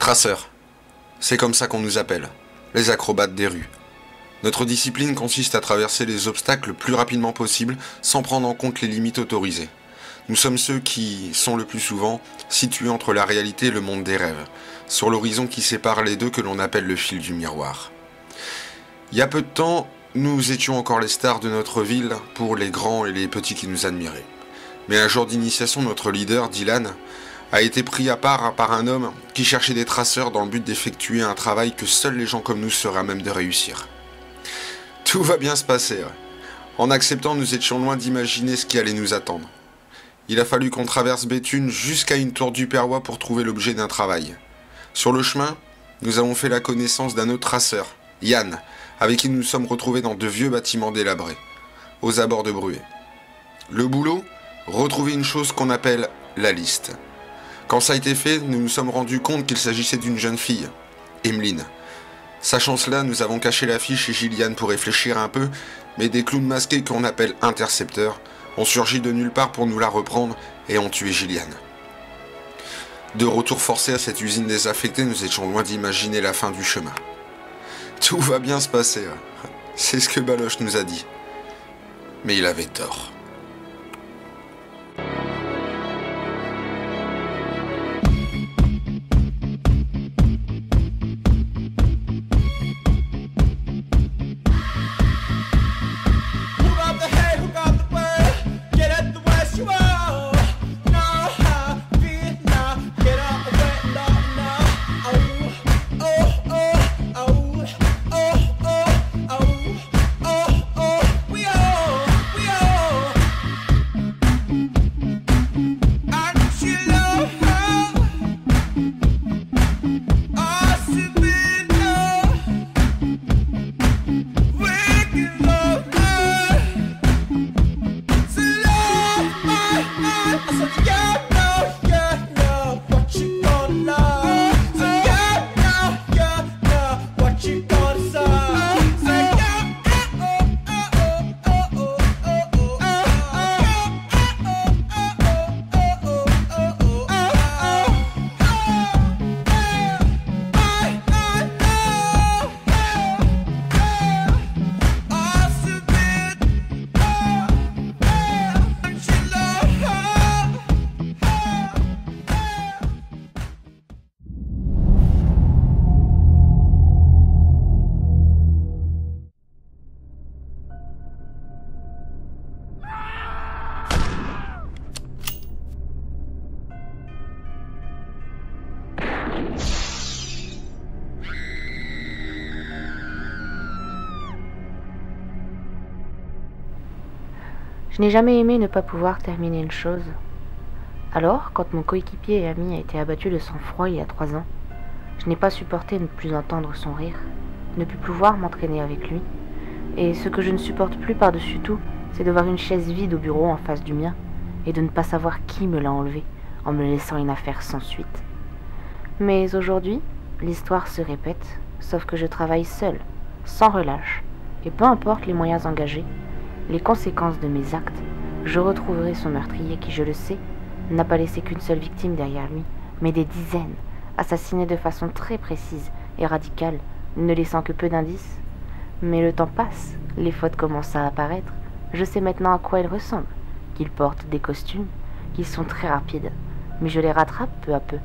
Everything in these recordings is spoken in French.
Traceurs. C'est comme ça qu'on nous appelle, les acrobates des rues. Notre discipline consiste à traverser les obstacles le plus rapidement possible sans prendre en compte les limites autorisées. Nous sommes ceux qui sont le plus souvent situés entre la réalité et le monde des rêves, sur l'horizon qui sépare les deux que l'on appelle le fil du miroir. Il y a peu de temps, nous étions encore les stars de notre ville pour les grands et les petits qui nous admiraient. Mais un jour d'initiation, notre leader, Dylan, a été pris à part par un homme qui cherchait des traceurs dans le but d'effectuer un travail que seuls les gens comme nous seraient à même de réussir. Tout va bien se passer. En acceptant, nous étions loin d'imaginer ce qui allait nous attendre. Il a fallu qu'on traverse Béthune jusqu'à une tour du Perrois pour trouver l'objet d'un travail. Sur le chemin, nous avons fait la connaissance d'un autre traceur, Yann, avec qui nous nous sommes retrouvés dans de vieux bâtiments délabrés, aux abords de Bruay. Le boulot, retrouver une chose qu'on appelle la liste. Quand ça a été fait, nous nous sommes rendus compte qu'il s'agissait d'une jeune fille, Emeline. Sachant cela, nous avons caché la fille chez Gilliane pour réfléchir un peu, mais des clowns masqués qu'on appelle intercepteurs ont surgi de nulle part pour nous la reprendre et ont tué Gilliane. De retour forcé à cette usine désaffectée, nous étions loin d'imaginer la fin du chemin. Tout va bien se passer, c'est ce que Baloche nous a dit. Mais il avait tort. Je n'ai jamais aimé ne pas pouvoir terminer une chose. Alors, quand mon coéquipier et ami a été abattu de sang-froid il y a 3 ans, je n'ai pas supporté ne plus entendre son rire, ne plus pouvoir m'entraîner avec lui. Et ce que je ne supporte plus par-dessus tout, c'est de voir une chaise vide au bureau en face du mien et de ne pas savoir qui me l'a enlevée en me laissant une affaire sans suite. Mais aujourd'hui, l'histoire se répète, sauf que je travaille seul, sans relâche, et peu importe les moyens engagés, les conséquences de mes actes, je retrouverai son meurtrier qui, je le sais, n'a pas laissé qu'une seule victime derrière lui, mais des dizaines, assassinées de façon très précise et radicale, ne laissant que peu d'indices. Mais le temps passe, les fautes commencent à apparaître, je sais maintenant à quoi ils ressemblent, qu'ils portent des costumes, qu'ils sont très rapides, mais je les rattrape peu à peu.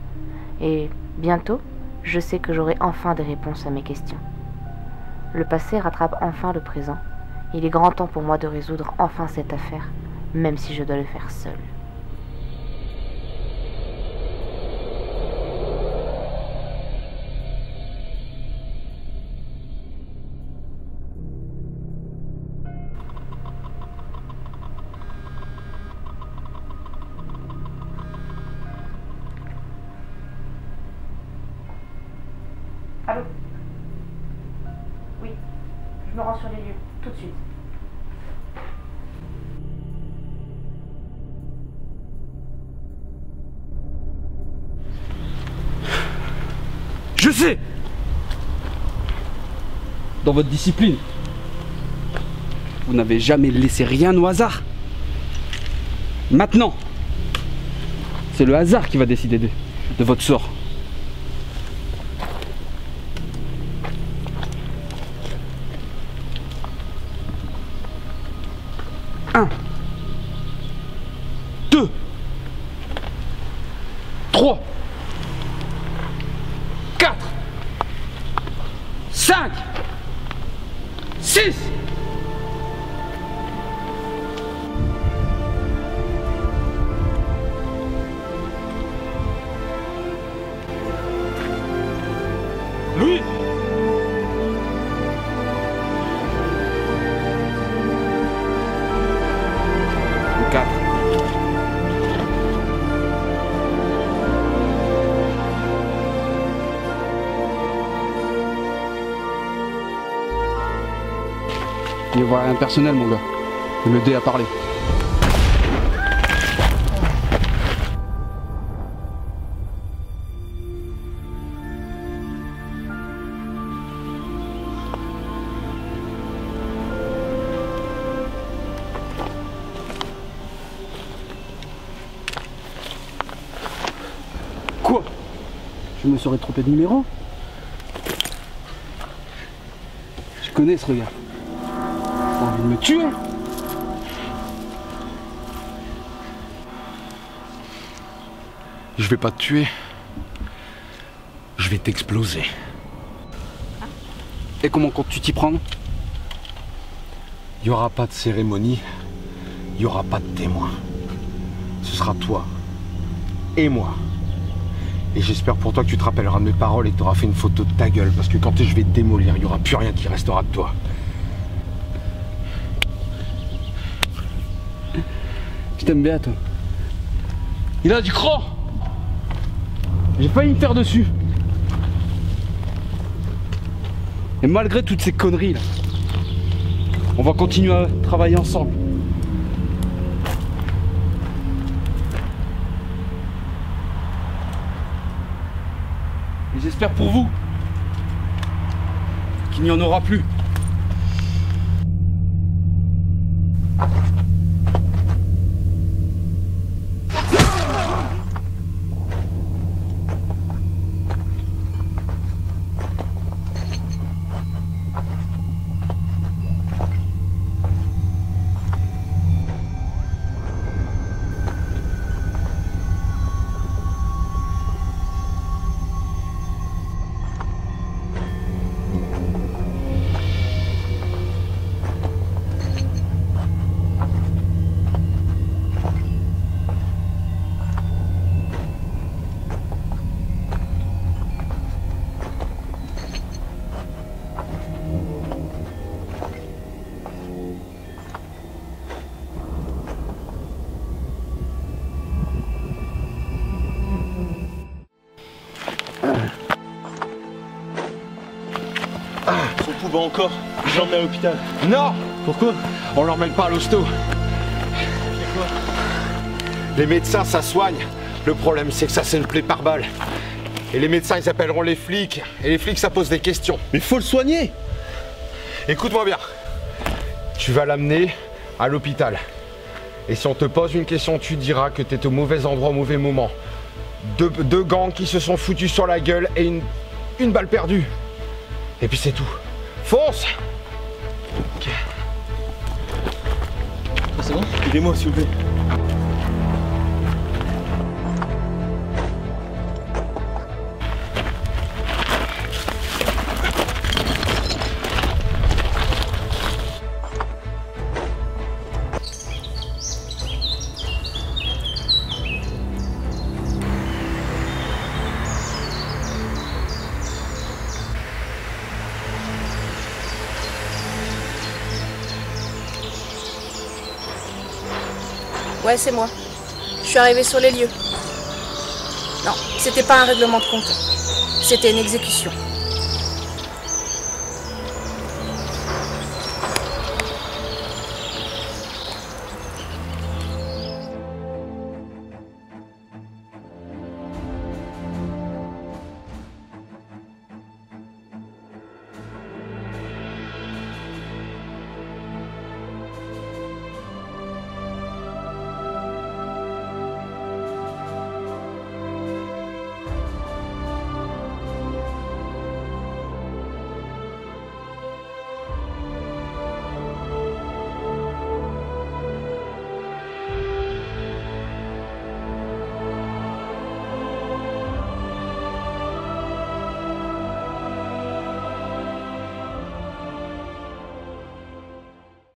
Et bientôt, je sais que j'aurai enfin des réponses à mes questions. Le passé rattrape enfin le présent. Il est grand temps pour moi de résoudre enfin cette affaire, même si je dois le faire seul. Allô? Oui, je me rends sur les lieux, tout de suite. Je sais! Dans votre discipline, vous n'avez jamais laissé rien au hasard. Maintenant, c'est le hasard qui va décider de votre sort. 3, 4, 5, 6. Louis! Le 4. Il n'y a rien de personnel, mon gars. Le dé a parlé. Quoi? Je me serais trompé de numéro? Je connais ce regard. T'as envie de me tuer? Je vais pas te tuer. Je vais t'exploser. Et comment comptes-tu t'y prendre? Il y aura pas de cérémonie. Il y aura pas de témoin. Ce sera toi et moi. Et j'espère pour toi que tu te rappelleras de mes paroles et que tu auras fait une photo de ta gueule. Parce que quand je vais te démolir, il n'y aura plus rien qui restera de toi. Je t'aime bien, toi. Il a du cran. J'ai failli me faire dessus. Et malgré toutes ces conneries là, on va continuer à travailler ensemble. Et j'espère pour vous qu'il n'y en aura plus. Son pouvoir encore, je l'emmène à l'hôpital. Non! Pourquoi? On l'emmène pas à l'hosto. Les médecins, ça soigne. Le problème, c'est que ça, c'est une plaie par balle. Et les médecins, ils appelleront les flics. Et les flics, ça pose des questions. Mais faut le soigner! Écoute-moi bien. Tu vas l'amener à l'hôpital. Et si on te pose une question, tu diras que t'es au mauvais endroit au mauvais moment. Deux gangs qui se sont foutus sur la gueule et une balle perdue. Et puis c'est tout. Fonce! Ok. Ah, c'est bon? Aidez-moi s'il vous plaît. Ouais, c'est moi. Je suis arrivée sur les lieux. Non, c'était pas un règlement de compte. C'était une exécution.